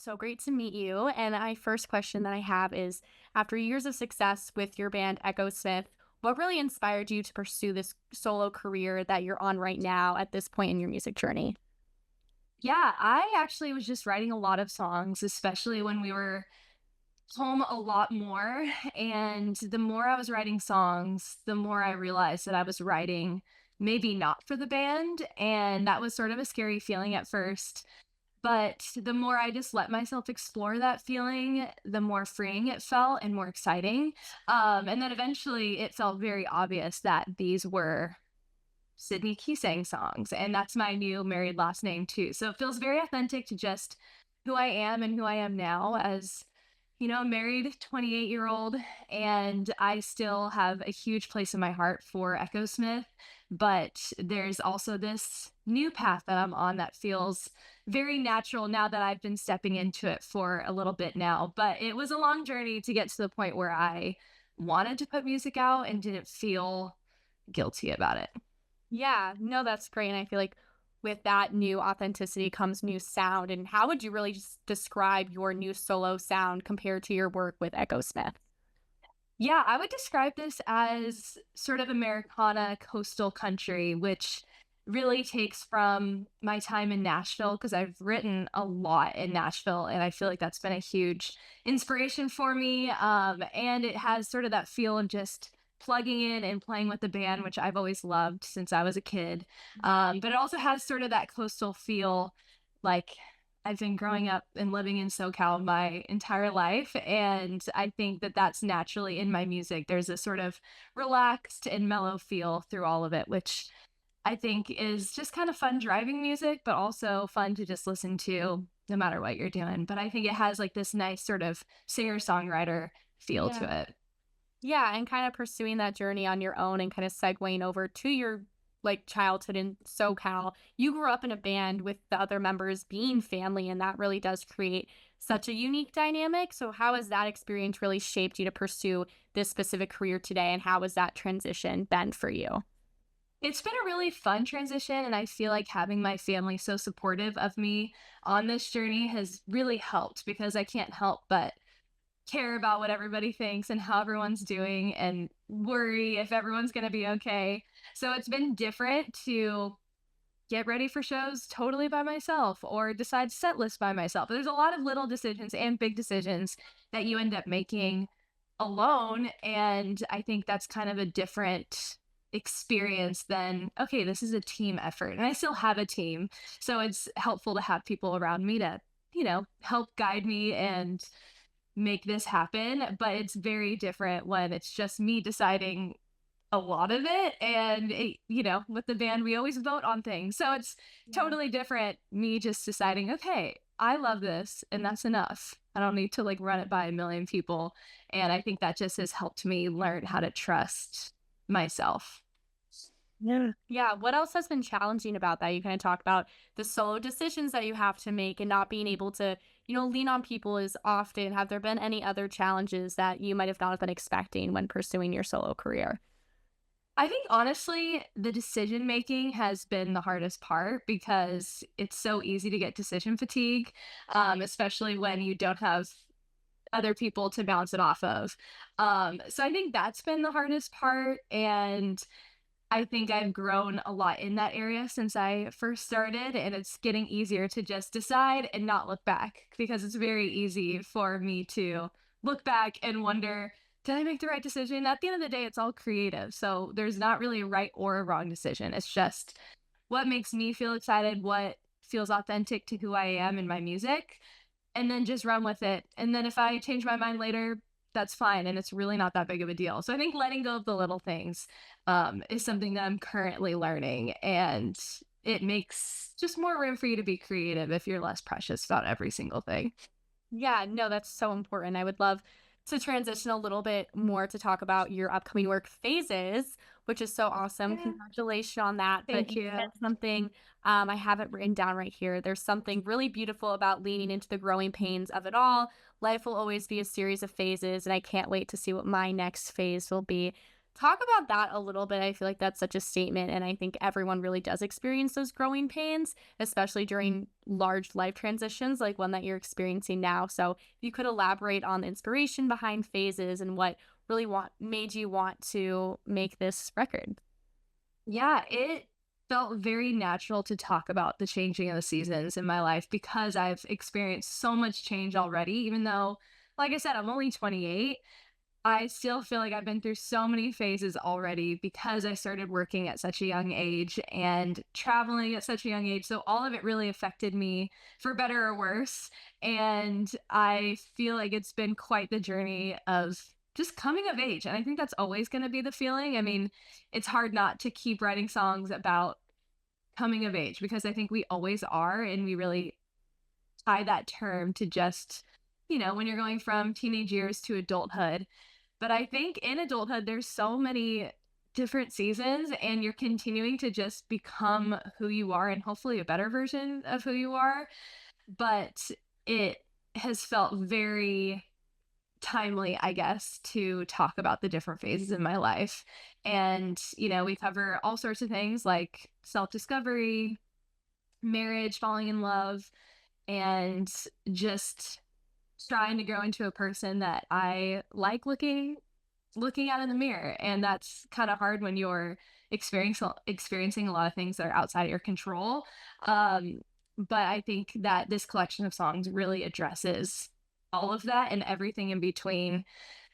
so great to meet you. And my first question that I have is after years of success with your band Echosmith, what really inspired you to pursue this solo career that you're on right now at this point in your music journey? Yeah, I actually was just writing a lot of songs, especially when we were home a lot more. And the more I was writing songs, the more I realized that I was writing maybe not for the band. And that was sort of a scary feeling at first. But the more I just let myself explore that feeling, the more freeing it felt and more exciting. And then eventually it felt very obvious that these were Sydney Quiseng songs, and that's my new married last name too. So it feels very authentic to just who I am and who I am now as, a married 28-year-old. And I still have a huge place in my heart for Echo Smith. But there's also this new path that I'm on that feels very natural now that I've been stepping into it for a little bit now. But it was a long journey to get to the point where I wanted to put music out and didn't feel guilty about it. Yeah, no, that's great. And I feel like with that new authenticity comes new sound. And how would you really just describe your new solo sound compared to your work with Echo Smith? Yeah, I would describe this as sort of Americana coastal country, which really takes from my time in Nashville because I've written a lot in Nashville, and I feel like that's been a huge inspiration for me. And it has sort of that feel of just plugging in and playing with the band, which I've always loved since I was a kid. But it also has sort of that coastal feel, like I've been growing up and living in SoCal my entire life, and I think that that's naturally in my music. There's a sort of relaxed and mellow feel through all of it, which I think is just kind of fun driving music, but also fun to just listen to no matter what you're doing. But I think it has like this nice sort of singer-songwriter feel Yeah. to it. Yeah, and kind of pursuing that journey on your own and kind of segueing over to your childhood in SoCal. You grew up in a band with the other members being family, and that really does create such a unique dynamic. So, how has that experience really shaped you to pursue this specific career today, and how has that transition been for you? It's been a really fun transition, and I feel like having my family so supportive of me on this journey has really helped because I can't help but care about what everybody thinks and how everyone's doing and worry if everyone's going to be okay. So it's been different to get ready for shows totally by myself or decide set list by myself. There's a lot of little decisions and big decisions that you end up making alone. And I think that's kind of a different experience than, okay, this is a team effort. And I still have a team. So it's helpful to have people around me to, help guide me and make this happen. But it's very different when it's just me deciding a lot of it. And, with the band, we always vote on things. So it's Yeah. totally different. Me just deciding, okay, I love this and that's enough. I don't need to like run it by a million people. And I think that just has helped me learn how to trust myself. Yeah. Yeah. What else has been challenging about that? You kind of talked about the solo decisions that you have to make and not being able to, lean on people as often. Have there been any other challenges that you might have not have been expecting when pursuing your solo career? I think honestly, the decision making has been the hardest part because it's so easy to get decision fatigue, especially when you don't have other people to bounce it off of. So I think that's been the hardest part. And I think I've grown a lot in that area since I first started, and it's getting easier to just decide and not look back because it's very easy for me to look back and wonder, did I make the right decision? At the end of the day, it's all creative. So there's not really a right or a wrong decision. It's just what makes me feel excited, what feels authentic to who I am in my music, and then just run with it. And then if I change my mind later, that's fine. And it's really not that big of a deal. So I think letting go of the little things is something that I'm currently learning. And it makes just more room for you to be creative if you're less precious about every single thing. Yeah, no, that's so important. I would love to transition a little bit more to talk about your upcoming work phases, which is so awesome. Yeah. Congratulations on that. But Thank you said you. something, I have it written down right here. There's something really beautiful about leaning into the growing pains of it all. Life will always be a series of phases, and I can't wait to see what my next phase will be. Talk about that a little bit. I feel like that's such a statement, and I think everyone really does experience those growing pains, especially during large life transitions like one that you're experiencing now. So, if you could elaborate on the inspiration behind phases and what really want made you want to make this record. Yeah, it felt very natural to talk about the changing of the seasons in my life because I've experienced so much change already, even though, like I said, I'm only 28. I still feel like I've been through so many phases already because I started working at such a young age and traveling at such a young age. So all of it really affected me for better or worse. And I feel like it's been quite the journey of just coming of age. And I think that's always going to be the feeling. I mean, it's hard not to keep writing songs about coming of age because I think we always are. And we really tie that term to just, when you're going from teenage years to adulthood. But I think in adulthood, there's so many different seasons, and you're continuing to just become who you are and hopefully a better version of who you are. But it has felt very timely, I guess, to talk about the different phases in my life. And, we cover all sorts of things like self discovery, marriage, falling in love, and just trying to grow into a person that I like looking at in the mirror. And that's kind of hard when you're experiencing a lot of things that are outside of your control. Um, but I think that this collection of songs really addresses all of that and everything in between,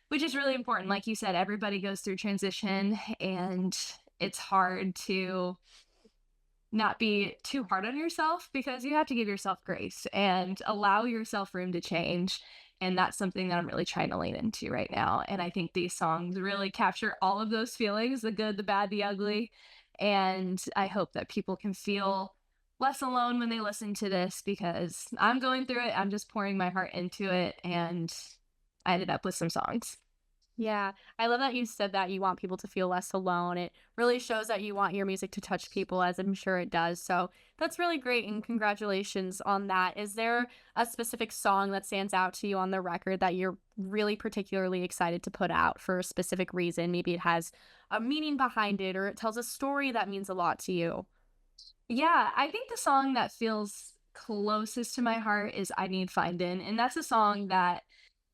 which is really important. Like you said, everybody goes through transition, and it's hard to not be too hard on yourself because you have to give yourself grace and allow yourself room to change. And that's something that I'm really trying to lean into right now. And I think these songs really capture all of those feelings, the good, the bad, the ugly. And I hope that people can feel less alone when they listen to this because I'm going through it. I'm just pouring my heart into it. And I ended up with some songs. Yeah, I love that you said that you want people to feel less alone. It really shows that you want your music to touch people, as I'm sure it does. So that's really great, and congratulations on that. Is there a specific song that stands out to you on the record that you're really particularly excited to put out for a specific reason? Maybe it has a meaning behind it, or it tells a story that means a lot to you. Yeah, I think the song that feels closest to my heart is I Need Findin'. And that's a song that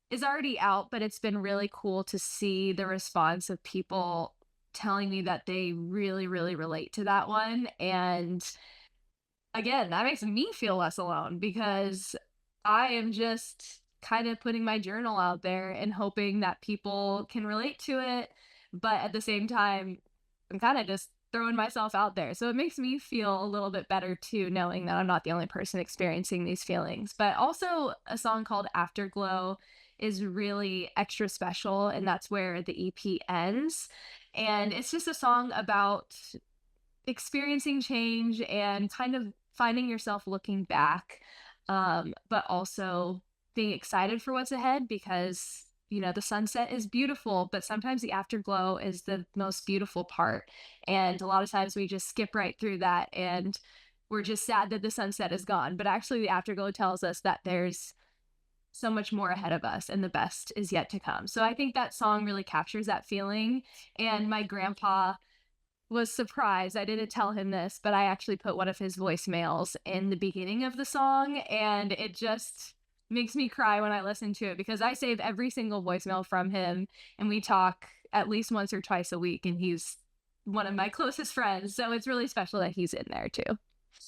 is already out, but it's been really cool to see the response of people telling me that they really, really relate to that one. And again, that makes me feel less alone because I am just kind of putting my journal out there and hoping that people can relate to it. But at the same time, I'm kind of just throwing myself out there. So it makes me feel a little bit better too, knowing that I'm not the only person experiencing these feelings. But also, a song called Afterglow is really extra special, and that's where the EP ends. And it's just a song about experiencing change and kind of finding yourself looking back, but also being excited for what's ahead because the sunset is beautiful, but sometimes the afterglow is the most beautiful part. And a lot of times we just skip right through that and we're just sad that the sunset is gone. But actually, the afterglow tells us that there's so much more ahead of us and the best is yet to come. So I think that song really captures that feeling. And my grandpa was surprised. I didn't tell him this, but I actually put one of his voicemails in the beginning of the song, and it just makes me cry when I listen to it because I save every single voicemail from him, and we talk at least once or twice a week, and he's one of my closest friends. So it's really special that he's in there too.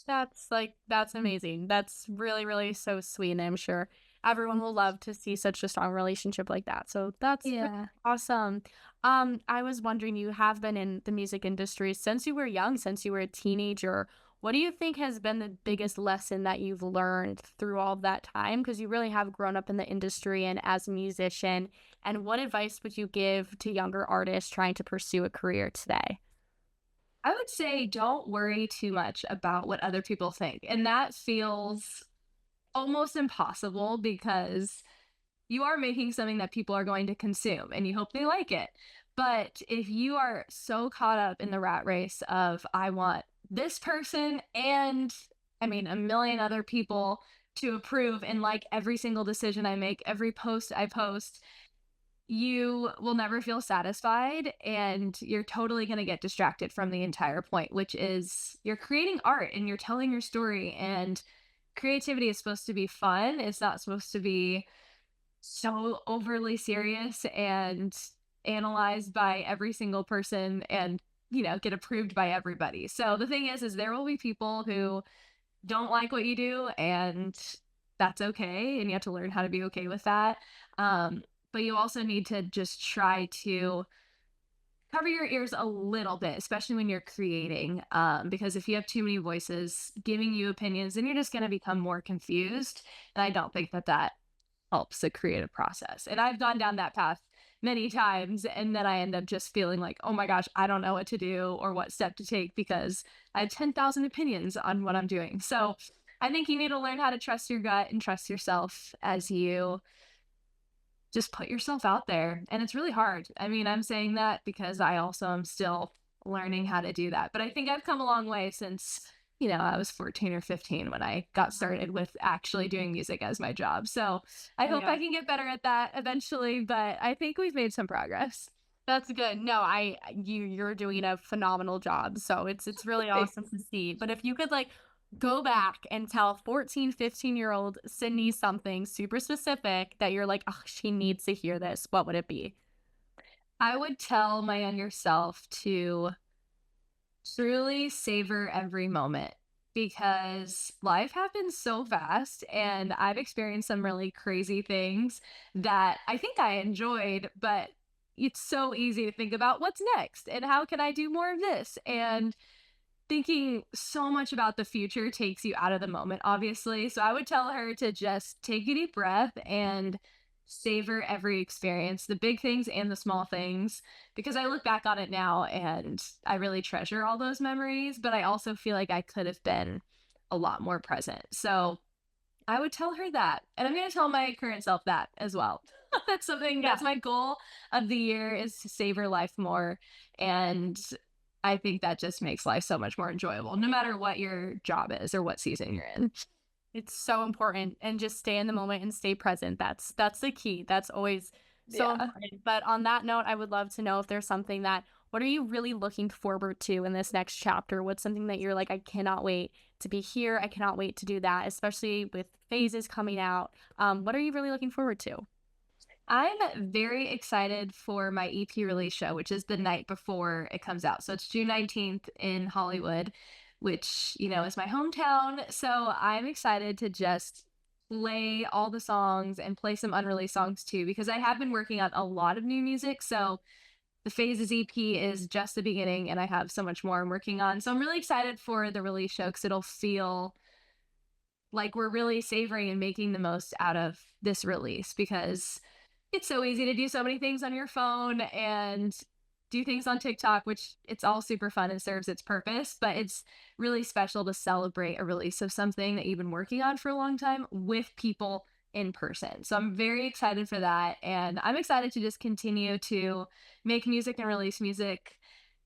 That's amazing. That's really, really so sweet. And I'm sure everyone will love to see such a strong relationship like that. So that's really Yeah. awesome. I was wondering, you have been in the music industry since you were young, since you were a teenager. What do you think has been the biggest lesson that you've learned through all of that time? Because you really have grown up in the industry and as a musician. And what advice would you give to younger artists trying to pursue a career today? I would say don't worry too much about what other people think. And that feels almost impossible because you are making something that people are going to consume and you hope they like it. But if you are so caught up in the rat race of, I want this person and I mean, a million other people to approve and like every single decision I make, every post I post, you will never feel satisfied and you're totally going to get distracted from the entire point, which is you're creating art and you're telling your story. And creativity is supposed to be fun. It's not supposed to be so overly serious and analyzed by every single person and get approved by everybody. So the thing is there will be people who don't like what you do, and that's okay, and you have to learn how to be okay with that. But you also need to just try to cover your ears a little bit, especially when you're creating, because if you have too many voices giving you opinions, then you're just going to become more confused. And I don't think that that helps the creative process. And I've gone down that path many times, and then I end up just feeling like, oh my gosh, I don't know what to do or what step to take because I have 10,000 opinions on what I'm doing. So I think you need to learn how to trust your gut and trust yourself as you just put yourself out there. And it's really hard. I mean, I'm saying that because I also am still learning how to do that. But I think I've come a long way since, I was 14 or 15 when I got started with actually doing music as my job. So I hope Yeah. I can get better at that eventually, but I think we've made some progress. That's good. No, you're doing a phenomenal job. So it's really Thanks. awesome to see. But if you could like go back and tell 14, 15-year-old Sydney something super specific that you're like, oh, she needs to hear this, what would it be? I would tell my younger self to truly savor every moment because life happens so fast and I've experienced some really crazy things that I think I enjoyed, but it's so easy to think about what's next and how can I do more of this? And thinking so much about the future takes you out of the moment, obviously. So I would tell her to just take a deep breath and savor every experience, the big things and the small things, because I look back on it now and I really treasure all those memories, but I also feel like I could have been a lot more present. So I would tell her that. And I'm going to tell my current self that as well. That's something Yeah. that's my goal of the year is to savor life more. And I think that just makes life so much more enjoyable, no matter what your job is or what season you're in. It's so important and just stay in the moment and stay present. That's the key. That's always so Yeah. important. But on that note, I would love to know if there's something that what are you really looking forward to in this next chapter? What's something that you're like, I cannot wait to be here. I cannot wait to do that, especially with phases coming out. What are you really looking forward to? I'm very excited for my EP release show, which is the night before it comes out. So it's June 19th in Hollywood, which, is my hometown. So I'm excited to just play all the songs and play some unreleased songs too, because I have been working on a lot of new music. So the Phases EP is just the beginning, and I have so much more I'm working on. So I'm really excited for the release show because it'll feel like we're really savoring and making the most out of this release because it's so easy to do so many things on your phone and do things on TikTok, which it's all super fun and serves its purpose, but it's really special to celebrate a release of something that you've been working on for a long time with people in person. So I'm very excited for that. And I'm excited to just continue to make music and release music.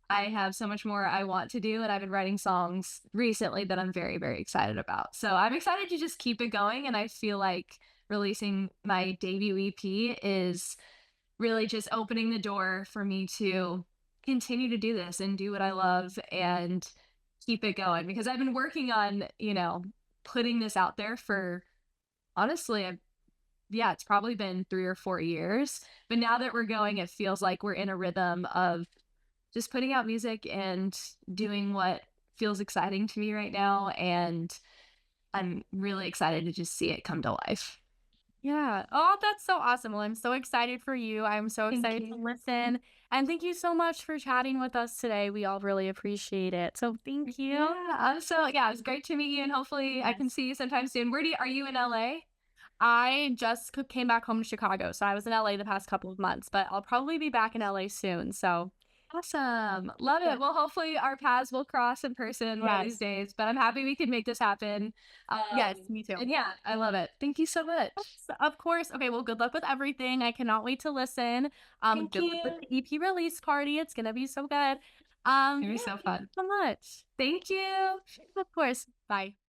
I have so much more I want to do, and I've been writing songs recently that I'm very, very excited about. So I'm excited to just keep it going. And I feel like releasing my debut EP is really just opening the door for me to continue to do this and do what I love and keep it going because I've been working on, putting this out there for honestly, yeah, it's probably been 3 or 4 years. But now that we're going, it feels like we're in a rhythm of just putting out music and doing what feels exciting to me right now. And I'm really excited to just see it come to life. Yeah. Oh, that's so awesome. Well, I'm so excited for you. I'm so Thank excited to you. listen. And thank you so much for chatting with us today. We all really appreciate it. So thank you. Yeah, yeah, it was great to meet you, and hopefully I can Yes. see you sometime soon. Are you in LA? I just came back home to Chicago. So I was in LA the past couple of months, but I'll probably be back in LA soon. So, Awesome. Love yeah. it. Well, hopefully our paths will cross in person one of these Yes. days, but I'm happy we could make this happen. Yes, me too. And yeah, I love it. Thank you so much. Of course. Okay, well, good luck with everything. I cannot wait to listen. Thank Good luck with you. the EP release party. It's gonna be so good. It'll be Yeah, so thank you fun. so much. Thank you. Of course. Bye.